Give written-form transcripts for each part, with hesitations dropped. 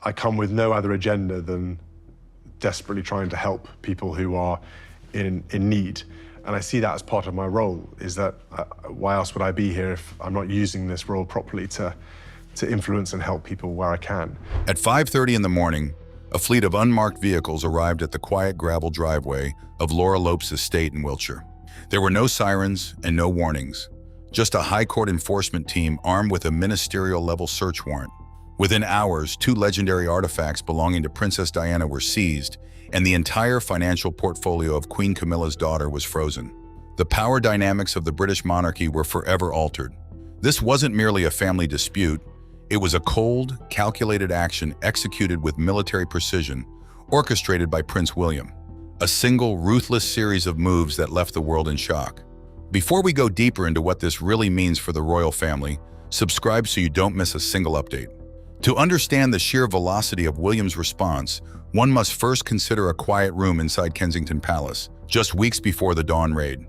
I come with no other agenda than desperately trying to help people who are in need. And I see that as part of my role, is that why else would I be here if I'm not using this role properly to influence and help people where I can. At 5:30 in the morning, a fleet of unmarked vehicles arrived at the quiet gravel driveway of Laura Lopes' estate in Wiltshire. There were no sirens and no warnings, just a high court enforcement team armed with a ministerial-level search warrant. Within hours, 2 legendary artifacts belonging to Princess Diana were seized, and the entire financial portfolio of Queen Camilla's daughter was frozen. The power dynamics of the British monarchy were forever altered. This wasn't merely a family dispute. It was a cold, calculated action executed with military precision, orchestrated by Prince William. A single, ruthless series of moves that left the world in shock. Before we go deeper into what this really means for the royal family, subscribe so you don't miss a single update. To understand the sheer velocity of William's response, one must first consider a quiet room inside Kensington Palace, just weeks before the dawn raid.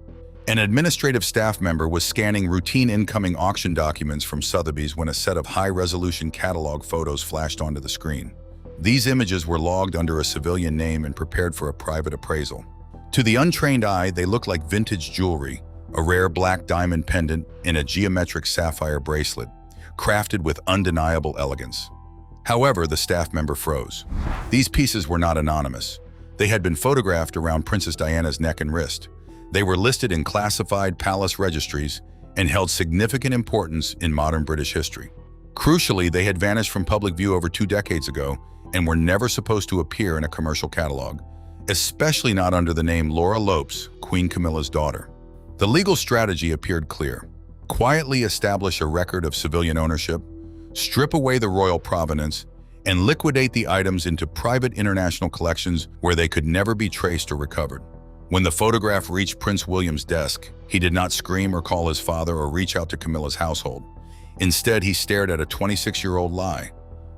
An administrative staff member was scanning routine incoming auction documents from Sotheby's when a set of high-resolution catalog photos flashed onto the screen. These images were logged under a civilian name and prepared for a private appraisal. To the untrained eye, they looked like vintage jewelry, a rare black diamond pendant and a geometric sapphire bracelet, crafted with undeniable elegance. However, the staff member froze. These pieces were not anonymous. They had been photographed around Princess Diana's neck and wrist. They were listed in classified palace registries and held significant importance in modern British history. Crucially, they had vanished from public view over 2 decades ago and were never supposed to appear in a commercial catalog, especially not under the name Laura Lopes, Queen Camilla's daughter. The legal strategy appeared clear. Quietly establish a record of civilian ownership, strip away the royal provenance, and liquidate the items into private international collections where they could never be traced or recovered. When the photograph reached Prince William's desk, he did not scream or call his father or reach out to Camilla's household. Instead, he stared at a 26-year-old lie,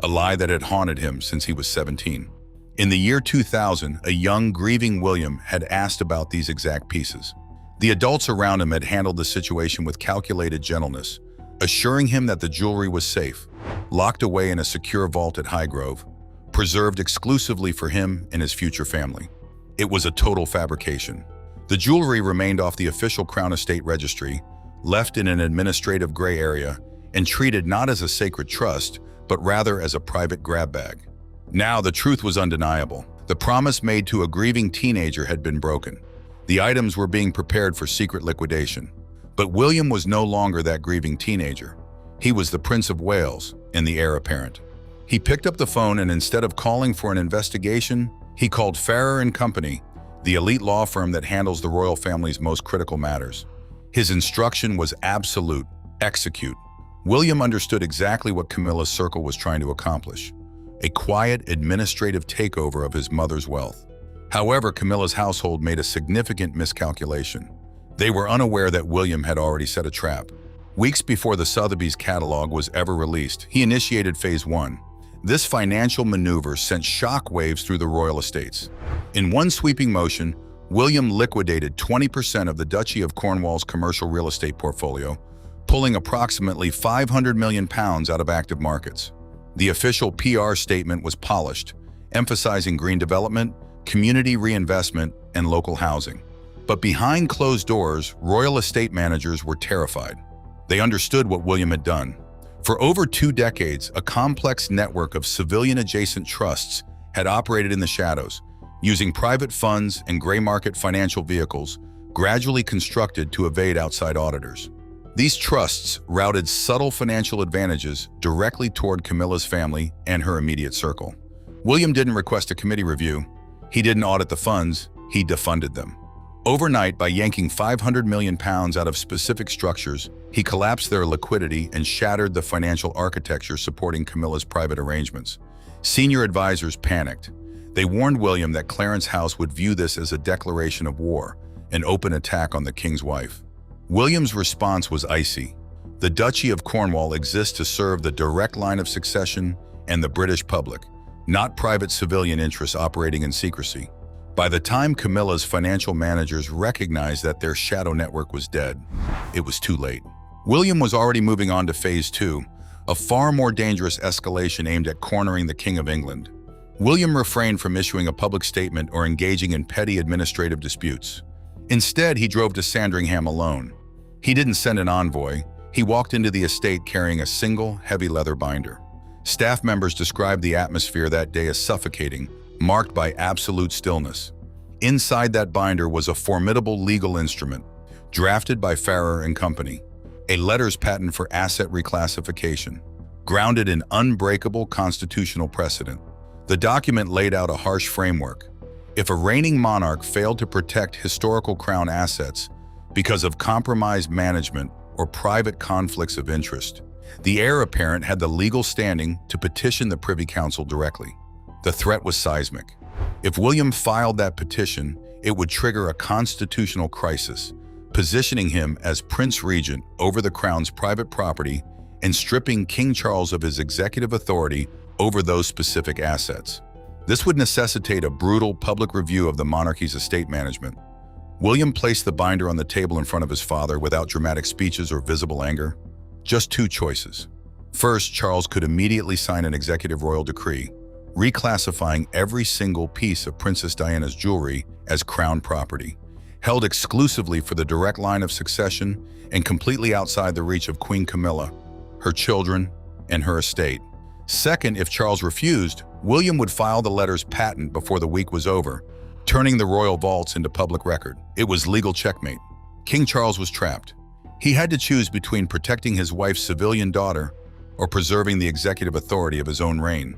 a lie that had haunted him since he was 17. In the year 2000, a young, grieving William had asked about these exact pieces. The adults around him had handled the situation with calculated gentleness, assuring him that the jewelry was safe, locked away in a secure vault at Highgrove, preserved exclusively for him and his future family. It was a total fabrication. The jewelry remained off the official Crown Estate registry, left in an administrative gray area, and treated not as a sacred trust, but rather as a private grab bag. Now the truth was undeniable. The promise made to a grieving teenager had been broken. The items were being prepared for secret liquidation. But William was no longer that grieving teenager. He was the Prince of Wales and the heir apparent. He picked up the phone and instead of calling for an investigation, he called Farrer & Company, the elite law firm that handles the royal family's most critical matters. His instruction was absolute: execute. William understood exactly what Camilla's circle was trying to accomplish: a quiet, administrative takeover of his mother's wealth. However, Camilla's household made a significant miscalculation. They were unaware that William had already set a trap. Weeks before the Sotheby's catalog was ever released, he initiated Phase 1. This financial maneuver sent shockwaves through the royal estates. In one sweeping motion, William liquidated 20% of the Duchy of Cornwall's commercial real estate portfolio, pulling approximately £500 million out of active markets. The official PR statement was polished, emphasizing green development, community reinvestment, and local housing. But behind closed doors, royal estate managers were terrified. They understood what William had done. For over 2 decades, a complex network of civilian-adjacent trusts had operated in the shadows, using private funds and gray market financial vehicles gradually constructed to evade outside auditors. These trusts routed subtle financial advantages directly toward Camilla's family and her immediate circle. William didn't request a committee review. He didn't audit the funds, he defunded them. Overnight, by yanking £500 million out of specific structures, he collapsed their liquidity and shattered the financial architecture supporting Camilla's private arrangements. Senior advisors panicked. They warned William that Clarence House would view this as a declaration of war, an open attack on the king's wife. William's response was icy. The Duchy of Cornwall exists to serve the direct line of succession and the British public, not private civilian interests operating in secrecy. By the time Camilla's financial managers recognized that their shadow network was dead, it was too late. William was already moving on to Phase 2, a far more dangerous escalation aimed at cornering the King of England. William refrained from issuing a public statement or engaging in petty administrative disputes. Instead, he drove to Sandringham alone. He didn't send an envoy. He walked into the estate carrying a single, heavy leather binder. Staff members described the atmosphere that day as suffocating, marked by absolute stillness. Inside that binder was a formidable legal instrument, drafted by Farrer and Company, a letters patent for asset reclassification, grounded in unbreakable constitutional precedent. The document laid out a harsh framework. If a reigning monarch failed to protect historical crown assets because of compromised management or private conflicts of interest, the heir apparent had the legal standing to petition the Privy Council directly. The threat was seismic. If William filed that petition, it would trigger a constitutional crisis, positioning him as Prince Regent over the Crown's private property and stripping King Charles of his executive authority over those specific assets. This would necessitate a brutal public review of the monarchy's estate management. William placed the binder on the table in front of his father without dramatic speeches or visible anger. Just two choices. First, Charles could immediately sign an executive royal decree, reclassifying every single piece of Princess Diana's jewelry as crown property, held exclusively for the direct line of succession and completely outside the reach of Queen Camilla, her children, and her estate. Second, if Charles refused, William would file the letters patent before the week was over, turning the royal vaults into public record. It was legal checkmate. King Charles was trapped. He had to choose between protecting his wife's civilian daughter or preserving the executive authority of his own reign.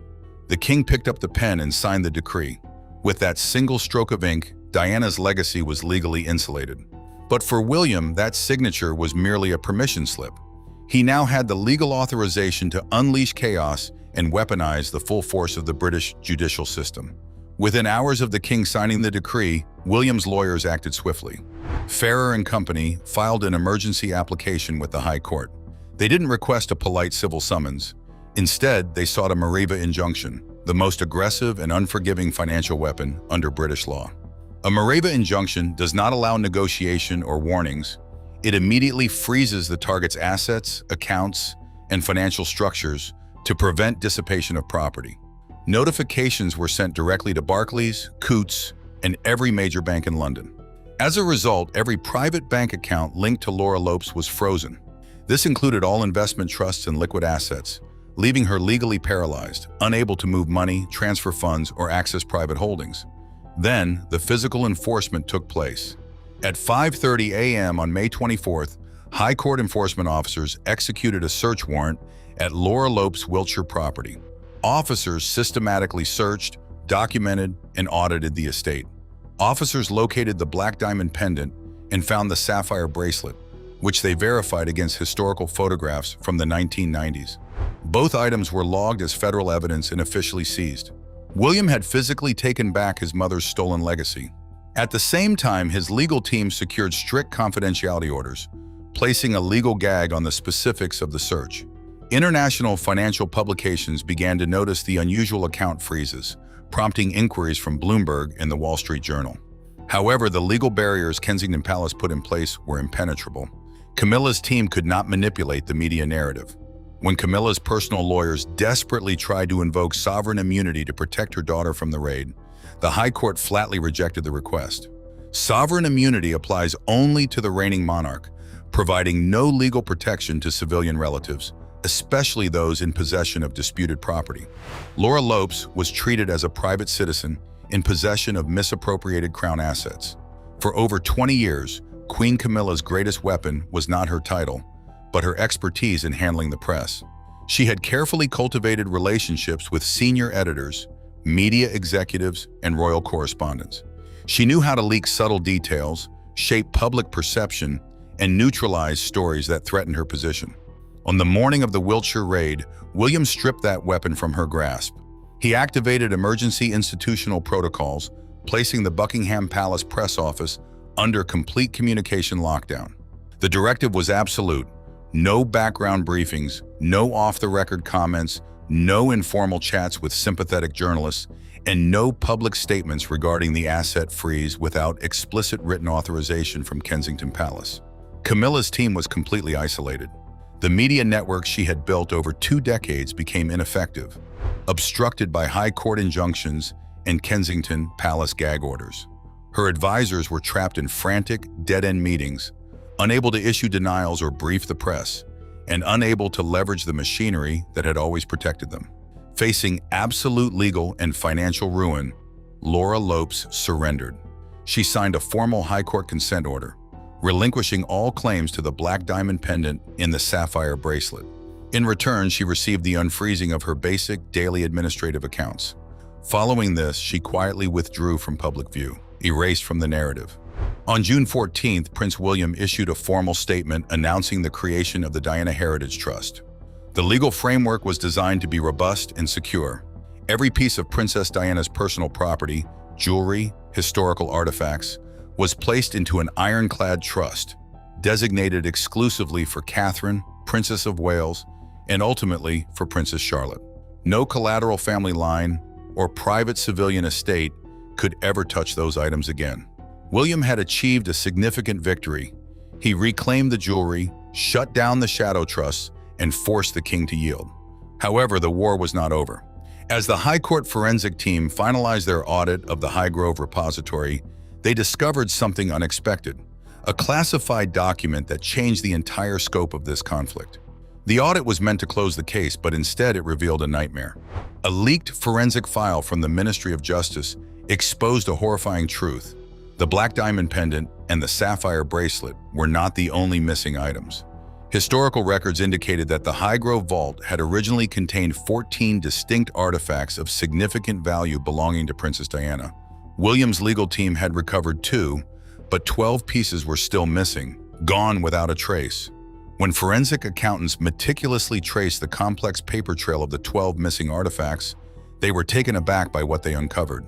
The king picked up the pen and signed the decree. With that single stroke of ink, Diana's legacy was legally insulated. But for William, that signature was merely a permission slip. He now had the legal authorization to unleash chaos and weaponize the full force of the British judicial system. Within hours of the king signing the decree, William's lawyers acted swiftly. Farrer and Company filed an emergency application with the High Court. They didn't request a polite civil summons. Instead, they sought a Mariva injunction, the most aggressive and unforgiving financial weapon under British law. A Mariva injunction does not allow negotiation or warnings. It immediately freezes the target's assets, accounts, and financial structures to prevent dissipation of property. Notifications were sent directly to Barclays, Coutts, and every major bank in London. As a result, every private bank account linked to Laura Lopes was frozen. This included all investment trusts and liquid assets, leaving her legally paralyzed, unable to move money, transfer funds, or access private holdings. Then, the physical enforcement took place. At 5:30 a.m. on May 24th, High Court enforcement officers executed a search warrant at Laura Lopes' Wiltshire property. Officers systematically searched, documented, and audited the estate. Officers located the black diamond pendant and found the sapphire bracelet, which they verified against historical photographs from the 1990s. Both items were logged as federal evidence and officially seized. William had physically taken back his mother's stolen legacy. At the same time, his legal team secured strict confidentiality orders, placing a legal gag on the specifics of the search. International financial publications began to notice the unusual account freezes, prompting inquiries from Bloomberg and the Wall Street Journal. However, the legal barriers Kensington Palace put in place were impenetrable. Camilla's team could not manipulate the media narrative. When Camilla's personal lawyers desperately tried to invoke sovereign immunity to protect her daughter from the raid, the High Court flatly rejected the request. Sovereign immunity applies only to the reigning monarch, providing no legal protection to civilian relatives, especially those in possession of disputed property. Laura Lopes was treated as a private citizen in possession of misappropriated crown assets. For over 20 years, Queen Camilla's greatest weapon was not her title, but her expertise in handling the press. She had carefully cultivated relationships with senior editors, media executives, and royal correspondents. She knew how to leak subtle details, shape public perception, and neutralize stories that threatened her position. On the morning of the Wiltshire raid, William stripped that weapon from her grasp. He activated emergency institutional protocols, placing the Buckingham Palace press office under complete communication lockdown. The directive was absolute: no background briefings, no off-the-record comments, no informal chats with sympathetic journalists, and no public statements regarding the asset freeze without explicit written authorization from Kensington Palace. Camilla's team was completely isolated. The media network she had built over 2 decades became ineffective, obstructed by high court injunctions and Kensington Palace gag orders. Her advisors were trapped in frantic, dead-end meetings, unable to issue denials or brief the press, and unable to leverage the machinery that had always protected them. Facing absolute legal and financial ruin, Laura Lopes surrendered. She signed a formal high court consent order, relinquishing all claims to the black diamond pendant in the sapphire bracelet. In return, she received the unfreezing of her basic daily administrative accounts. Following this, she quietly withdrew from public view, erased from the narrative. On June 14th, Prince William issued a formal statement announcing the creation of the Diana Heritage Trust. The legal framework was designed to be robust and secure. Every piece of Princess Diana's personal property, jewelry, historical artifacts, was placed into an ironclad trust, designated exclusively for Catherine, Princess of Wales, and ultimately for Princess Charlotte. No collateral family line or private civilian estate could ever touch those items again. William had achieved a significant victory. He reclaimed the jewelry, shut down the shadow trusts, and forced the king to yield. However, the war was not over. As the High Court forensic team finalized their audit of the Highgrove repository, they discovered something unexpected, a classified document that changed the entire scope of this conflict. The audit was meant to close the case, but instead it revealed a nightmare. A leaked forensic file from the Ministry of Justice exposed a horrifying truth. The black diamond pendant and the sapphire bracelet were not the only missing items. Historical records indicated that the Highgrove vault had originally contained 14 distinct artifacts of significant value belonging to Princess Diana. William's legal team had recovered 2, but 12 pieces were still missing, gone without a trace. When forensic accountants meticulously traced the complex paper trail of the 12 missing artifacts, they were taken aback by what they uncovered.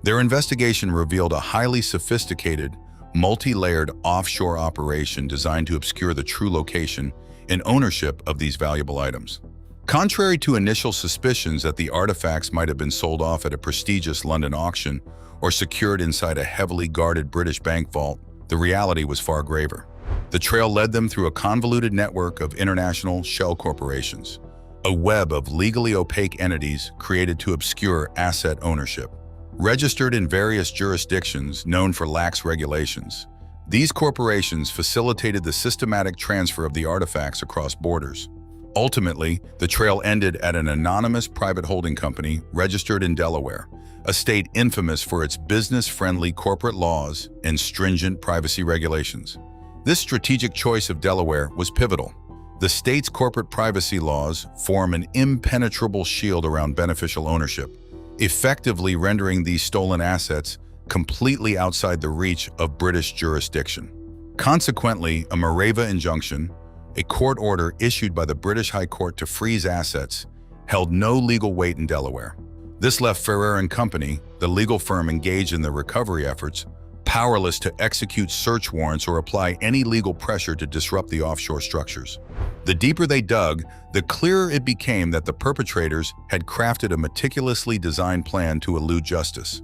Their investigation revealed a highly sophisticated, multi-layered offshore operation designed to obscure the true location and ownership of these valuable items. Contrary to initial suspicions that the artifacts might have been sold off at a prestigious London auction or secured inside a heavily guarded British bank vault, the reality was far graver. The trail led them through a convoluted network of international shell corporations, a web of legally opaque entities created to obscure asset ownership. Registered in various jurisdictions known for lax regulations, these corporations facilitated the systematic transfer of the artifacts across borders. Ultimately, the trail ended at an anonymous private holding company registered in Delaware, a state infamous for its business-friendly corporate laws and stringent privacy regulations. This strategic choice of Delaware was pivotal. The state's corporate privacy laws form an impenetrable shield around beneficial ownership, effectively rendering these stolen assets completely outside the reach of British jurisdiction. Consequently, a Morava injunction, a court order issued by the British High Court to freeze assets, held no legal weight in Delaware. This left Ferrer & Company, the legal firm engaged in the recovery efforts, powerless to execute search warrants or apply any legal pressure to disrupt the offshore structures. The deeper they dug, the clearer it became that the perpetrators had crafted a meticulously designed plan to elude justice,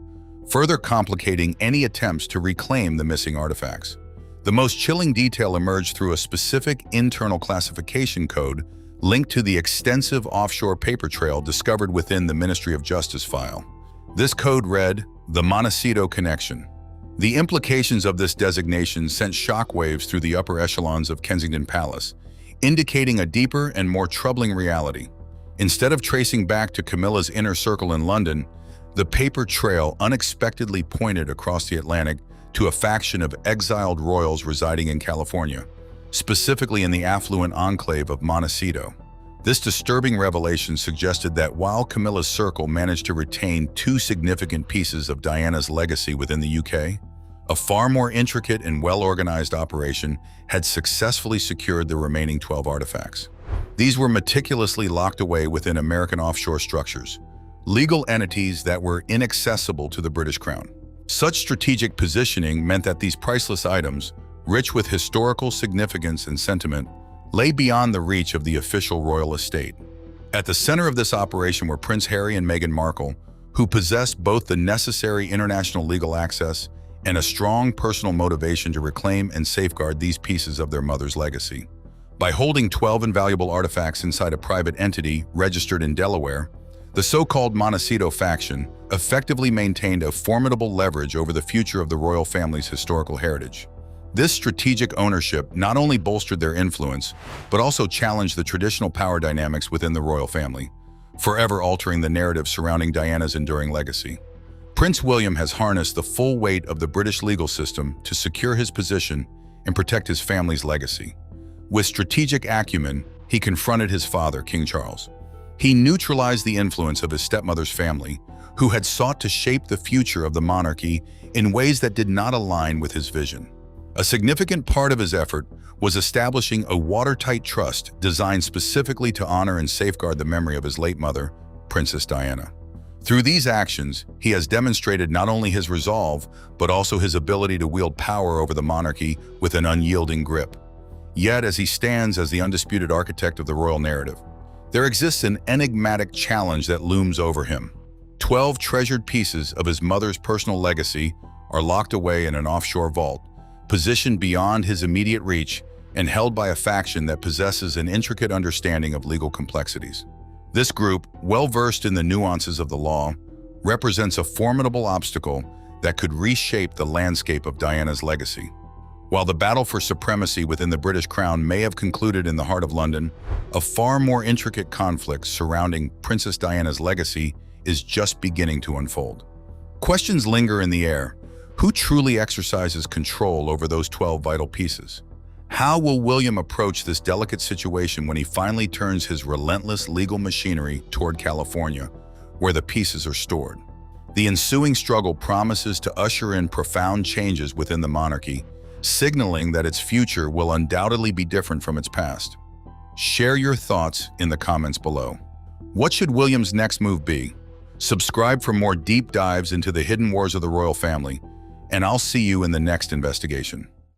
further complicating any attempts to reclaim the missing artifacts. The most chilling detail emerged through a specific internal classification code linked to the extensive offshore paper trail discovered within the Ministry of Justice file. This code read, the Montecito Connection. The implications of this designation sent shockwaves through the upper echelons of Kensington Palace, indicating a deeper and more troubling reality. Instead of tracing back to Camilla's inner circle in London, the paper trail unexpectedly pointed across the Atlantic to a faction of exiled royals residing in California, specifically in the affluent enclave of Monaceto. This disturbing revelation suggested that while Camilla's circle managed to retain 2 significant pieces of Diana's legacy within the UK, a far more intricate and well-organized operation had successfully secured the remaining 12 artifacts. These were meticulously locked away within American offshore structures, legal entities that were inaccessible to the British Crown. Such strategic positioning meant that these priceless items, rich with historical significance and sentiment, lay beyond the reach of the official royal estate. At the center of this operation were Prince Harry and Meghan Markle, who possessed both the necessary international legal access and a strong personal motivation to reclaim and safeguard these pieces of their mother's legacy. By holding 12 invaluable artifacts inside a private entity registered in Delaware, the so-called Monaceto faction effectively maintained a formidable leverage over the future of the royal family's historical heritage. This strategic ownership not only bolstered their influence, but also challenged the traditional power dynamics within the royal family, forever altering the narrative surrounding Diana's enduring legacy. Prince William has harnessed the full weight of the British legal system to secure his position and protect his family's legacy. With strategic acumen, he confronted his father, King Charles. He neutralized the influence of his stepmother's family, who had sought to shape the future of the monarchy in ways that did not align with his vision. A significant part of his effort was establishing a watertight trust designed specifically to honor and safeguard the memory of his late mother, Princess Diana. Through these actions, he has demonstrated not only his resolve, but also his ability to wield power over the monarchy with an unyielding grip. Yet, as he stands as the undisputed architect of the royal narrative, there exists an enigmatic challenge that looms over him. 12 treasured pieces of his mother's personal legacy are locked away in an offshore vault, positioned beyond his immediate reach and held by a faction that possesses an intricate understanding of legal complexities. This group, well-versed in the nuances of the law, represents a formidable obstacle that could reshape the landscape of Diana's legacy. While the battle for supremacy within the British crown may have concluded in the heart of London, a far more intricate conflict surrounding Princess Diana's legacy is just beginning to unfold. Questions linger in the air. Who truly exercises control over those 12 vital pieces? How will William approach this delicate situation when he finally turns his relentless legal machinery toward California, where the pieces are stored? The ensuing struggle promises to usher in profound changes within the monarchy, signaling that its future will undoubtedly be different from its past. Share your thoughts in the comments below. What should William's next move be? Subscribe for more deep dives into the hidden wars of the royal family, and I'll see you in the next investigation.